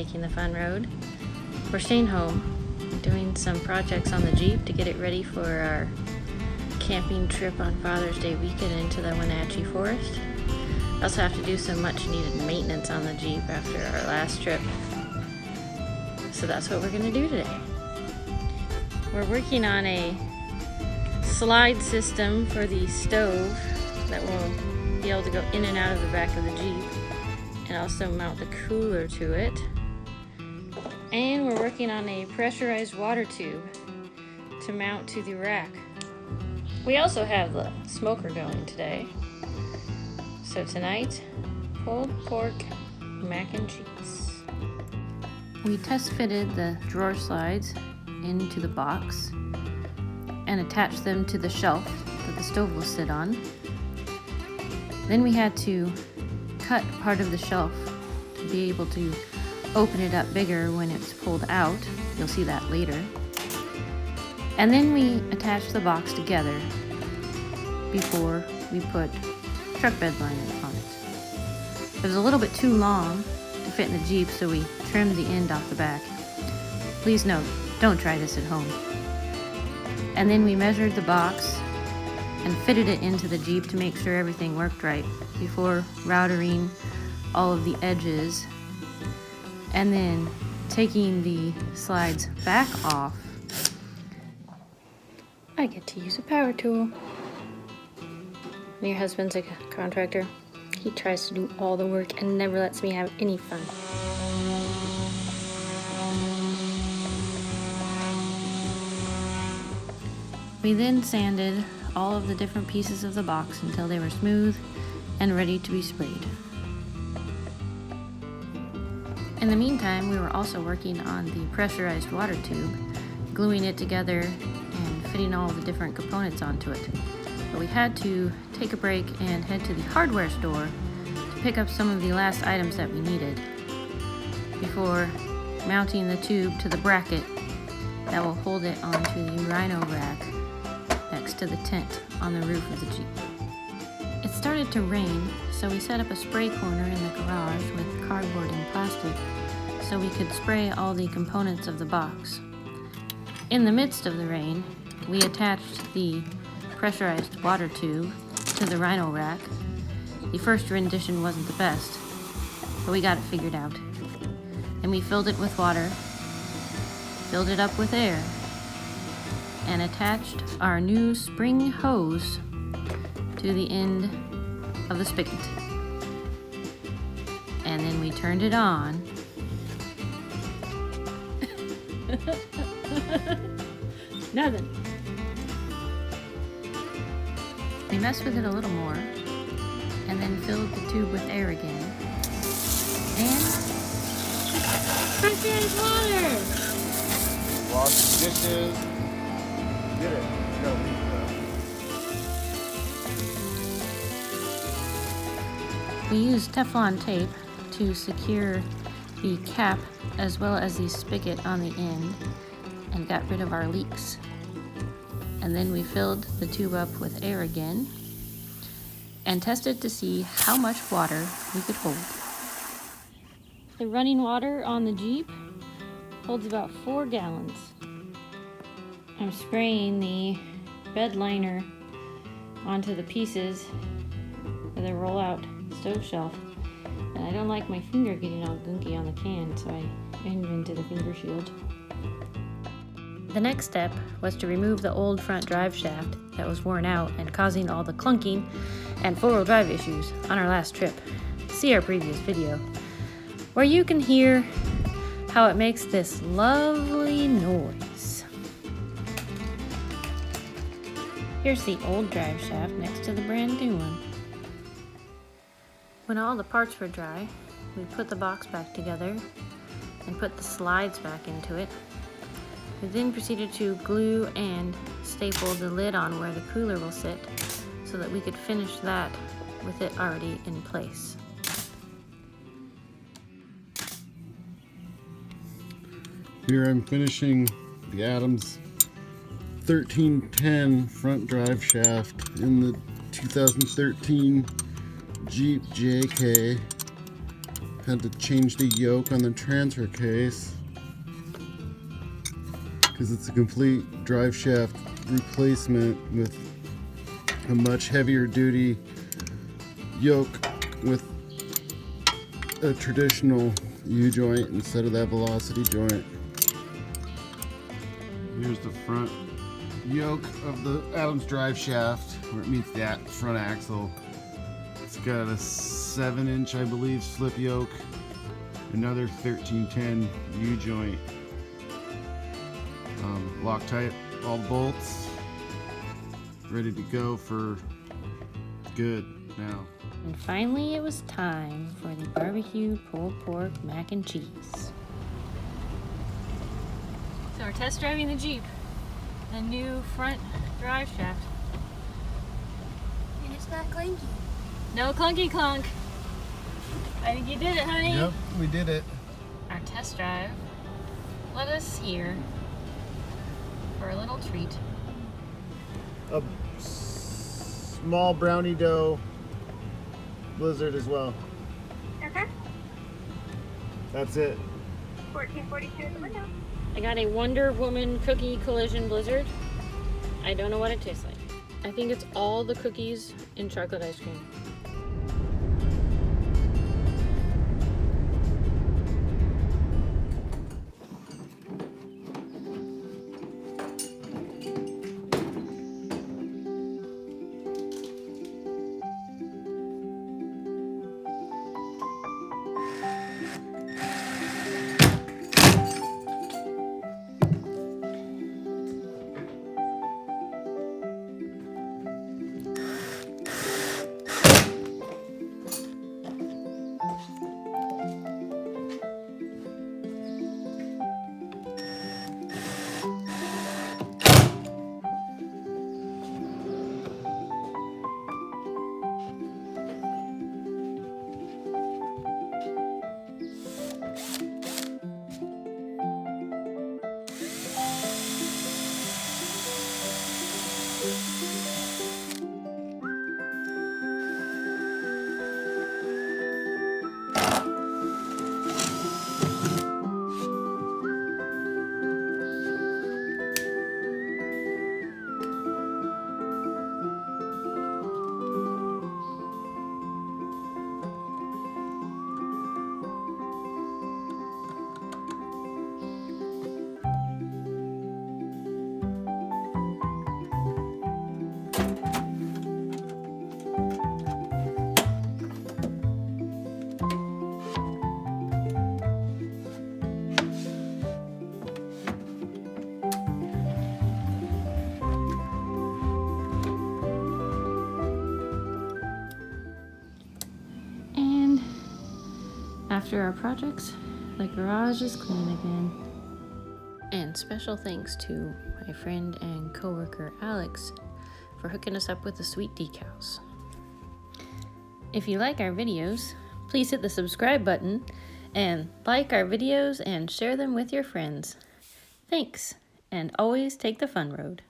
taking the fun road. We're staying home, doing some projects on the Jeep to get it ready for our camping trip on Father's Day weekend into the Wenatchee Forest. I also have to do some much needed maintenance on the Jeep after our last trip. So that's what we're going to do today. We're working on a slide system for the stove that will be able to go in and out of the back of the Jeep, and also mount the cooler to it. And we're working on a pressurized water tube to mount to the rack. We also have the smoker going today. So tonight, pulled pork, mac and cheese. We test fitted the drawer slides into the box and attached them to the shelf that the stove will sit on. Then we had to cut part of the shelf to be able to open it up bigger when it's pulled out. You'll see that later. And then we attached the box together before we put truck bed liner on it. It was a little bit too long to fit in the Jeep, so we trimmed the end off the back. Please note, don't try this at home. And then we measured the box and fitted it into the Jeep to make sure everything worked right before routering all of the edges, and then taking the slides back off. I get to use a power tool. Your husband's a contractor. He tries to do all the work and never lets me have any fun. We then sanded all of the different pieces of the box until they were smooth and ready to be sprayed. In the meantime, we were also working on the pressurized water tube, gluing it together and fitting all the different components onto it. But we had to take a break and head to the hardware store to pick up some of the last items that we needed before mounting the tube to the bracket that will hold it onto the rhino rack next to the tent on the roof of the Jeep. It started to rain, so we set up a spray corner in the garage with cardboard and plastic so we could spray all the components of the box. In the midst of the rain, we attached the pressurized water tube to the rhino rack. The first rendition wasn't the best, but we got it figured out. And we filled it with water, filled it up with air, and attached our new spring hose to the end of the spigot. And then we turned it on. Nothing. We messed with it a little more, and then filled the tube with air again. And pressurized water! Wash the dishes. Get it. Go. We used Teflon tape to secure the cap as well as the spigot on the end and got rid of our leaks. And then we filled the tube up with air again and tested to see how much water we could hold. The running water on the Jeep holds about 4 gallons. I'm spraying the bed liner onto the pieces of the rollout stove shelf, and I don't like my finger getting all gunky on the can, so I invented a finger shield. The next step was to remove the old front drive shaft that was worn out and causing all the clunking and four-wheel drive issues on our last trip. See our previous video, where you can hear how it makes this lovely noise. Here's the old drive shaft next to the brand new one. When all the parts were dry, we put the box back together and put the slides back into it. We then proceeded to glue and staple the lid on where the cooler will sit so that we could finish that with it already in place. Here I'm finishing the Adams 1310 front drive shaft in the 2013 Jeep JK. Had to change the yoke on the transfer case because it's a complete drive shaft replacement with a much heavier duty yoke with a traditional U-joint instead of that velocity joint. Here's the front yoke of the Adams drive shaft where it meets that front axle. It's got a 7-inch, I believe, slip yoke, another 1310 U-joint. Loctite all bolts, ready to go for good now. And finally it was time for the barbecue pulled pork mac and cheese. So we're test driving the Jeep, the new front drive shaft. And it's not clunky. No clunky clunk. I think you did it, honey. Yep, we did it. Our test drive led us here for a little treat. A small brownie dough blizzard as well. Okay. That's it. 1442 at the window. I got a Wonder Woman cookie collision blizzard. I don't know what it tastes like. I think it's all the cookies in chocolate ice cream. After our projects, the garage is clean again. And special thanks to my friend and coworker Alex for hooking us up with the sweet decals. If you like our videos, please hit the subscribe button and like our videos and share them with your friends. Thanks, and always take the fun road.